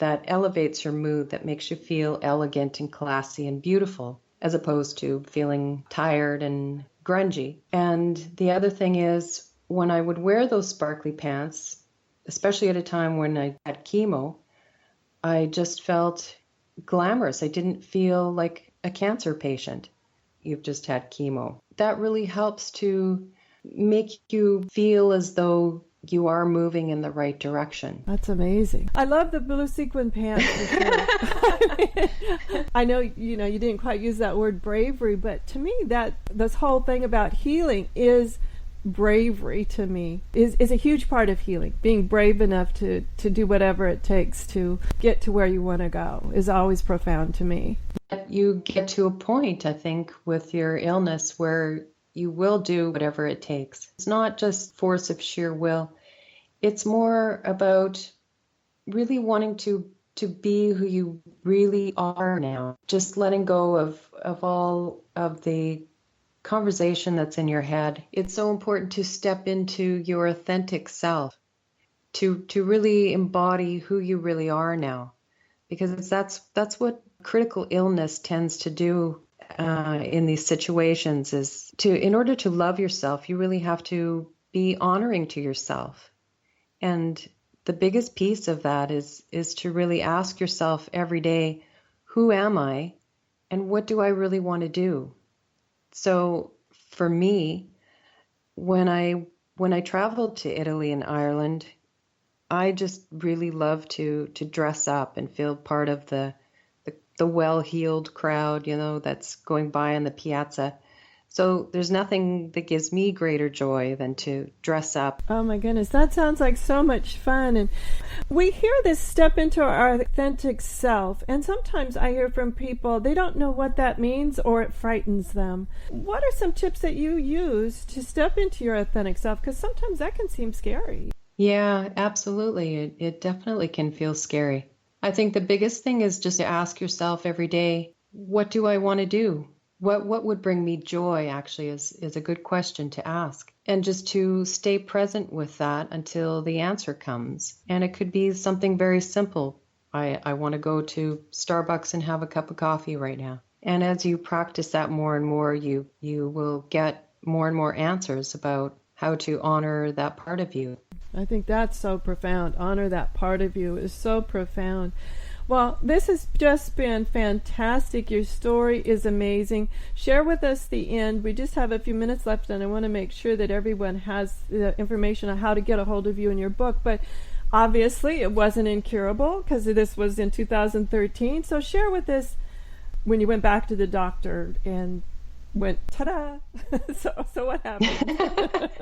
that elevates your mood, that makes you feel elegant and classy and beautiful, as opposed to feeling tired and grungy. And the other thing is, when I would wear those sparkly pants, especially at a time when I had chemo, I just felt glamorous. I didn't feel like a cancer patient. You've just had chemo. That really helps to make you feel as though you are moving in the right direction. That's amazing. I love the blue sequin pants for sure. I know, you didn't quite use that word bravery, but to me, this whole thing about healing is bravery to me, is a huge part of healing. Being brave enough to do whatever it takes to get to where you want to go is always profound to me. You get to a point, I think, with your illness where you will do whatever it takes. It's not just force of sheer will. It's more about really wanting to be who you really are now. Just letting go of all of the conversation that's in your head. It's so important to step into your authentic self, to really embody who you really are now, because that's what critical illness tends to do in these situations. Is in order to love yourself, you really have to be honoring to yourself. And the biggest piece of that is to really ask yourself every day, who am I and what do I really want to do? So for me, when I traveled to Italy and Ireland, I just really loved to dress up and feel part of the well-heeled crowd, that's going by on the piazza. So there's nothing that gives me greater joy than to dress up. Oh my goodness, that sounds like so much fun. And we hear this step into our authentic self, and sometimes I hear from people, they don't know what that means or it frightens them. What are some tips that you use to step into your authentic self? Because sometimes that can seem scary. Yeah, absolutely. It definitely can feel scary. I think the biggest thing is just to ask yourself every day, what do I want to do? What would bring me joy, actually, is a good question to ask. And just to stay present with that until the answer comes. And it could be something very simple. I want to go to Starbucks and have a cup of coffee right now. And as you practice that more and more, you will get more and more answers about how to honor that part of you. I think that's so profound. Honor that part of you is so profound. Well, this has just been fantastic. Your story is amazing. Share with us the end. We just have a few minutes left, and I want to make sure that everyone has the information on how to get a hold of you in your book. But obviously, it wasn't incurable because this was in 2013. So share with us when you went back to the doctor and went, ta-da! So what happened?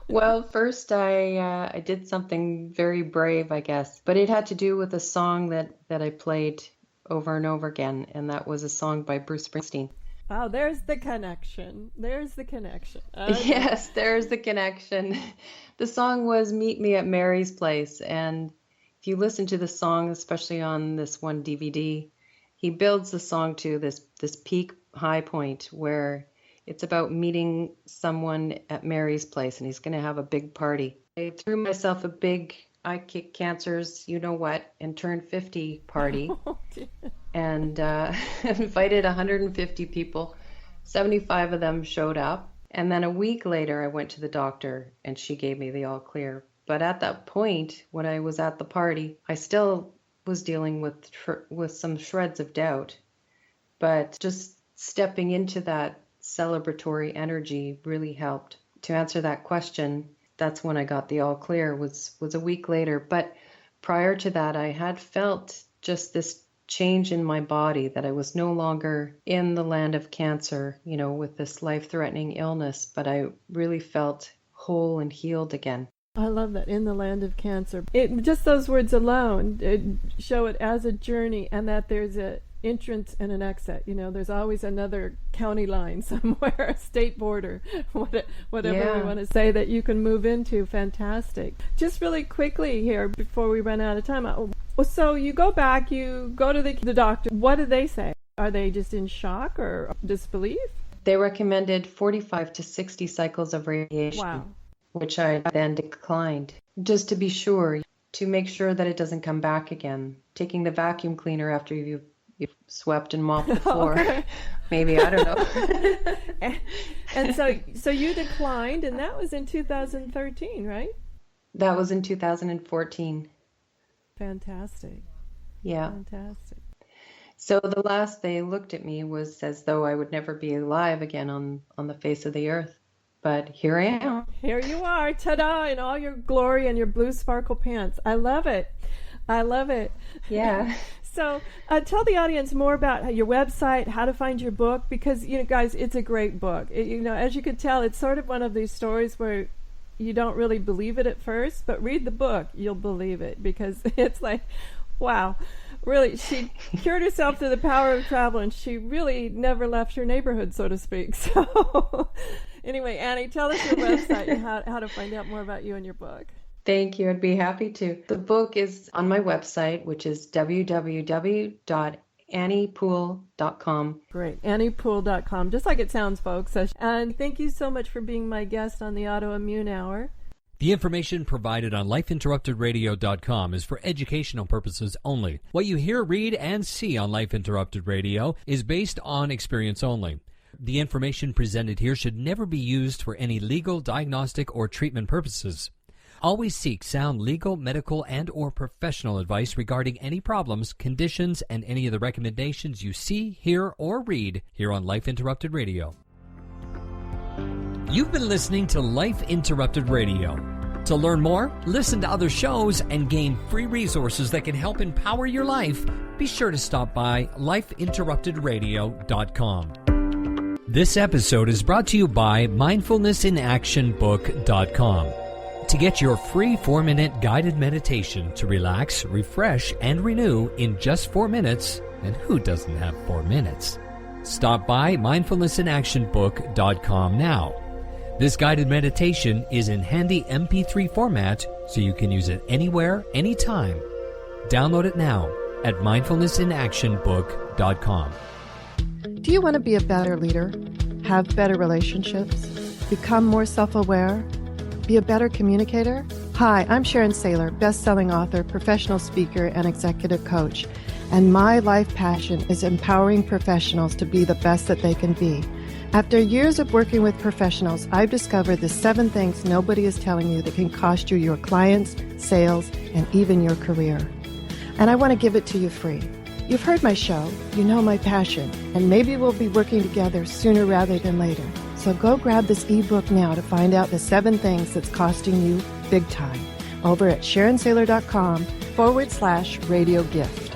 Well, first I did something very brave, I guess, but it had to do with a song that I played over and over again, and that was a song by Bruce Springsteen. Wow, there's the connection. Okay. Yes, there's the connection. The song was Meet Me at Mary's Place, and if you listen to the song, especially on this one DVD, he builds the song to this peak high point where it's about meeting someone at Mary's place, and he's going to have a big party. I threw myself a big I kick cancers, you know what, and turned 50 party and invited 150 people. 75 of them showed up. And then a week later, I went to the doctor and she gave me the all clear. But at that point, when I was at the party, I still was dealing with some shreds of doubt. But just stepping into that celebratory energy really helped. To answer that question, that's when I got the all clear, was a week later. But prior to that, I had felt just this change in my body, that I was no longer in the land of cancer, with this life-threatening illness, but I really felt whole and healed again. I love that, in the land of cancer. Just those words alone show it as a journey, and that there's an entrance and an exit. There's always another county line somewhere, a state border, whatever we want to say, that you can move into. Fantastic. Just really quickly here before we run out of time. So you go back, you go to the doctor. What do they say? Are they just in shock or disbelief? They recommended 45 to 60 cycles of radiation. Wow. Which I then declined, just to be sure. to make sure that it doesn't come back again. Taking the vacuum cleaner after you've swept and mopped the floor. Okay. Maybe, I don't know. And so you declined, and that was in 2013, right? That was in 2014. Fantastic. Yeah. Fantastic. So the last they looked at me was as though I would never be alive again on the face of the earth. But here I am. Here you are, ta-da, in all your glory and your blue sparkle pants. I love it. I love it. Yeah. So tell the audience more about your website, how to find your book, because, guys, it's a great book. As you can tell, it's sort of one of these stories where you don't really believe it at first, but read the book, you'll believe it, because it's like, wow. Really, she cured herself through the power of travel, and she really never left her neighborhood, so to speak. So anyway, Annie, tell us your website and how to find out more about you and your book. Thank you. I'd be happy to. The book is on my website, which is www.anniepool.com. Great. anniepool.com, just like it sounds, folks. And thank you so much for being my guest on the Autoimmune Hour. The information provided on lifeinterruptedradio.com is for educational purposes only. What you hear, read, and see on Life Interrupted Radio is based on experience only. The information presented here should never be used for any legal, diagnostic, or treatment purposes. Always seek sound legal, medical, and or professional advice regarding any problems, conditions, and any of the recommendations you see, hear, or read here on Life Interrupted Radio. You've been listening to Life Interrupted Radio. To learn more, listen to other shows, and gain free resources that can help empower your life, be sure to stop by lifeinterruptedradio.com. This episode is brought to you by mindfulnessinactionbook.com. To get your free 4-minute guided meditation to relax, refresh, and renew in just 4 minutes, and who doesn't have 4 minutes? Stop by mindfulnessinactionbook.com now. This guided meditation is in handy MP3 format, so you can use it anywhere, anytime. Download it now at mindfulnessinactionbook.com. Do you want to be a better leader, have better relationships, become more self-aware, be a better communicator? Hi, I'm Sharon Sayler, best-selling author, professional speaker, and executive coach. And my life passion is empowering professionals to be the best that they can be. After years of working with professionals, I've discovered the 7 things nobody is telling you that can cost you your clients, sales, and even your career. And I want to give it to you free. You've heard my show, you know my passion, and maybe we'll be working together sooner rather than later. So go grab this ebook now to find out the 7 things that's costing you big time over at SharonSayler.com/radio gift.